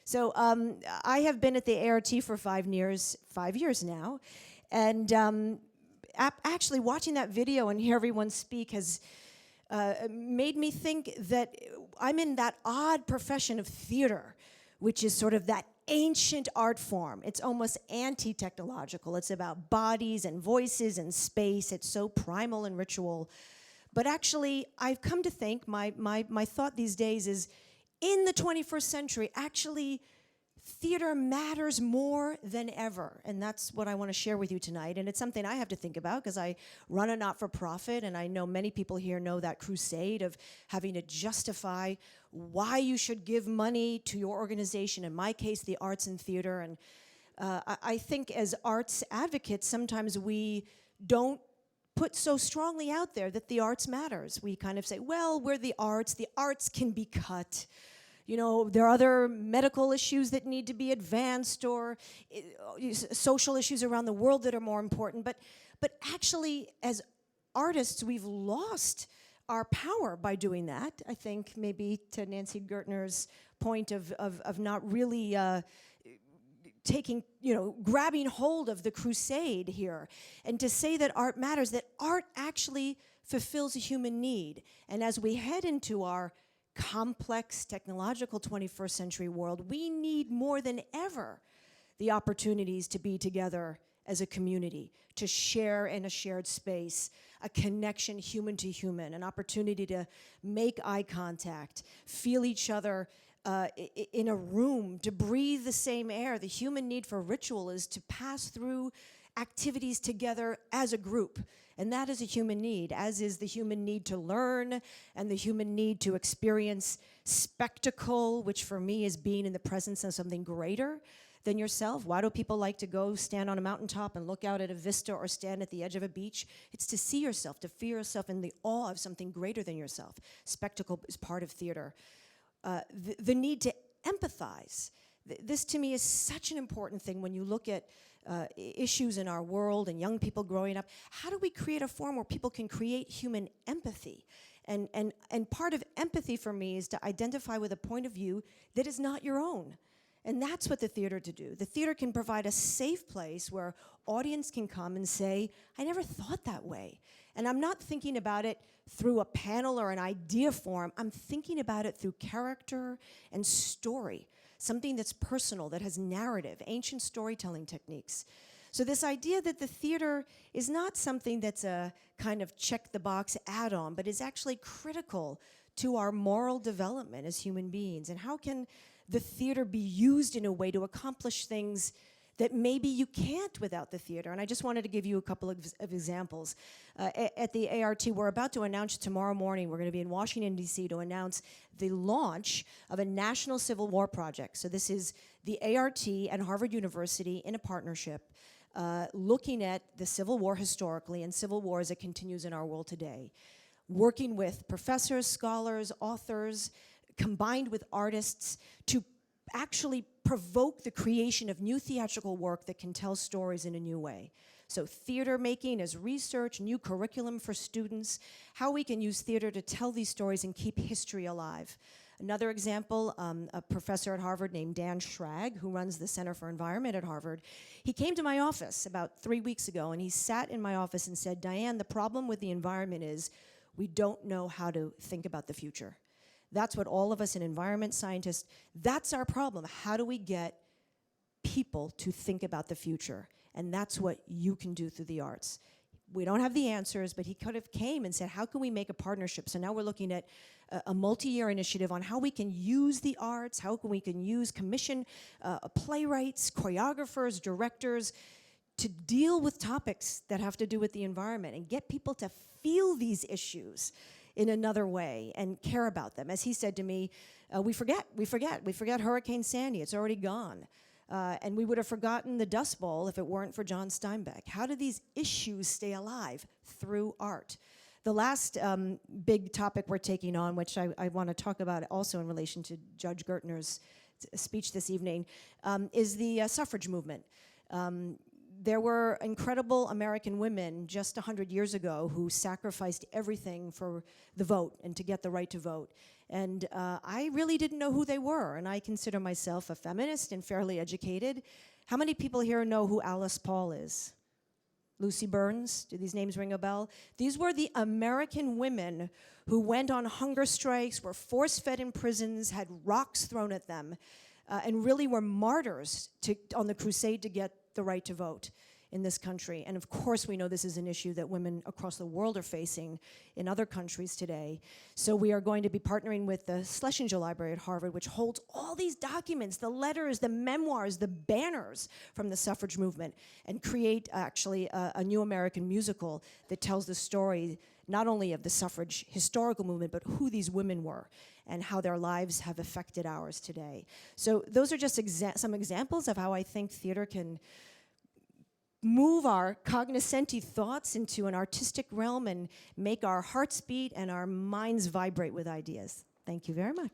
So I have been at the ART for 5 years now, and actually watching that video and hear everyone speak has made me think that I'm in that odd profession of theater, which is sort of that ancient art form. It's almost anti-technological. It's about bodies and voices and space. It's so primal and ritual. But actually, I've come to think, my thought these days is, in the 21st century, actually, theater matters more than ever. And that's what I want to share with you tonight. And it's something I have to think about because I run a not-for-profit, and I know many people here know that crusade of having to justify why you should give money to your organization, in my case, the arts and theater. And I think as arts advocates, sometimes we don't put so strongly out there that the arts matters. We kind of say, well, we're the arts can be cut. You know, there are other medical issues that need to be advanced, or social issues around the world that are more important. But actually, as artists, we've lost our power by doing that. I think maybe to Nancy Gertner's point of not really taking, grabbing hold of the crusade here, and to say that art matters, that art actually fulfills a human need. And as we head into our complex technological 21st century world, we need more than ever the opportunities to be together as a community, to share in a shared space, a connection human to human, an opportunity to make eye contact, feel each other in a room, to breathe the same air. The human need for ritual is to pass through activities together as a group. And that is a human need, as is the human need to learn and the human need to experience spectacle, which for me is being in the presence of something greater than yourself. Why do people like to go stand on a mountaintop and look out at a vista or stand at the edge of a beach? It's to see yourself, to feel yourself in the awe of something greater than yourself. Spectacle is part of theater. The need to empathize. This to me is such an important thing when you look at issues in our world and young people growing up. How do we create a form where people can create human empathy? And part of empathy for me is to identify with a point of view that is not your own. And that's what the theater to do. The theater can provide a safe place where audience can come and say, I never thought that way. And I'm not thinking about it through a panel or an idea form. I'm thinking about it through character and story. Something that's personal, that has narrative, ancient storytelling techniques. So this idea that the theater is not something that's a kind of check-the-box add-on, but is actually critical to our moral development as human beings. And how can the theater be used in a way to accomplish things that maybe you can't without the theater? And I just wanted to give you a couple of examples. At the ART, we're about to announce tomorrow morning, we're going to be in Washington, D.C. to announce the launch of a national Civil War project. So this is the ART and Harvard University in a partnership looking at the Civil War historically and Civil War as it continues in our world today. Working with professors, scholars, authors, combined with artists to actually provoke the creation of new theatrical work that can tell stories in a new way. So theater making as research, new curriculum for students, how we can use theater to tell these stories and keep history alive. Another example, a professor at Harvard named Dan Schrag, who runs the Center for Environment at Harvard, he came to my office about 3 weeks ago, and he sat in my office and said, Diane, the problem with the environment is we don't know how to think about the future. That's what all of us in environment scientists, that's our problem. How do we get people to think about the future? And that's what you can do through the arts. We don't have the answers, but he could have came and said, how can we make a partnership? So now we're looking at a multi-year initiative on how we can use the arts, how we can use commission playwrights, choreographers, directors, to deal with topics that have to do with the environment and get people to feel these issues in another way and care about them. As he said to me, we forget Hurricane Sandy, it's already gone. And we would have forgotten the Dust Bowl if it weren't for John Steinbeck. How do these issues stay alive? Through art. The last big topic we're taking on, which I want to talk about also in relation to Judge Gertner's speech this evening, is the suffrage movement. there were incredible American women just 100 years ago who sacrificed everything for the vote and to get the right to vote. And I really didn't know who they were, and I consider myself a feminist and fairly educated. How many people here know who Alice Paul is? Lucy Burns? Do these names ring a bell? These were the American women who went on hunger strikes, were force-fed in prisons, had rocks thrown at them, and really were martyrs on the crusade to get the right to vote in this country. And of course we know this is an issue that women across the world are facing in other countries today. So we are going to be partnering with the Schlesinger Library at Harvard, which holds all these documents, the letters, the memoirs, the banners from the suffrage movement, and create actually a new American musical that tells the story not only of the suffrage historical movement, but who these women were and how their lives have affected ours today. So those are just some examples of how I think theater can move our cognoscenti thoughts into an artistic realm and make our hearts beat and our minds vibrate with ideas. Thank you very much.